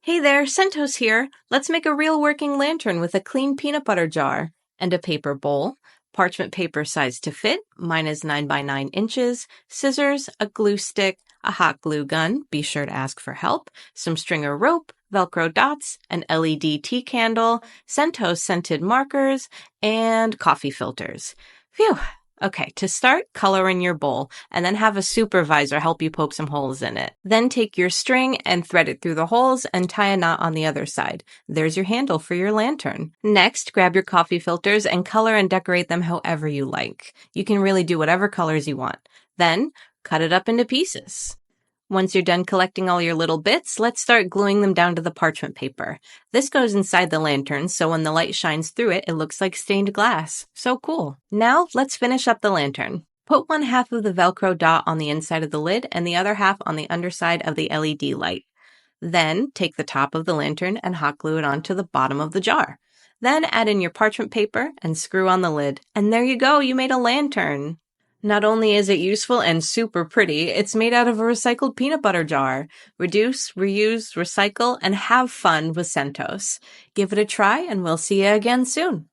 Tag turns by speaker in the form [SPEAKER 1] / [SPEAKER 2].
[SPEAKER 1] Hey there, Scentos here. Let's make a real working lantern with a clean peanut butter jar and a paper bowl, parchment paper size to fit, mine is 9 by 9 inches, scissors, a glue stick, a hot glue gun, be sure to ask for help, some string or rope, Velcro dots, an LED tea candle, Scentos scented markers, and coffee filters. Phew! Okay, to start, color in your bowl, and then have a supervisor help you poke some holes in it. Then take your string and thread it through the holes and tie a knot on the other side. There's your handle for your lantern. Next, grab your coffee filters and color and decorate them however you like. You can really do whatever colors you want. Then, cut it up into pieces. Once you're done collecting all your little bits, let's start gluing them down to the parchment paper. This goes inside the lantern, so when the light shines through it, it looks like stained glass. So cool. Now, let's finish up the lantern. Put one half of the Velcro dot on the inside of the lid and the other half on the underside of the LED light. Then, take the top of the lantern and hot glue it onto the bottom of the jar. Then add in your parchment paper and screw on the lid. And there you go, you made a lantern. Not only is it useful and super pretty, it's made out of a recycled peanut butter jar. Reduce, reuse, recycle, and have fun with Scentos. Give it a try and we'll see you again soon.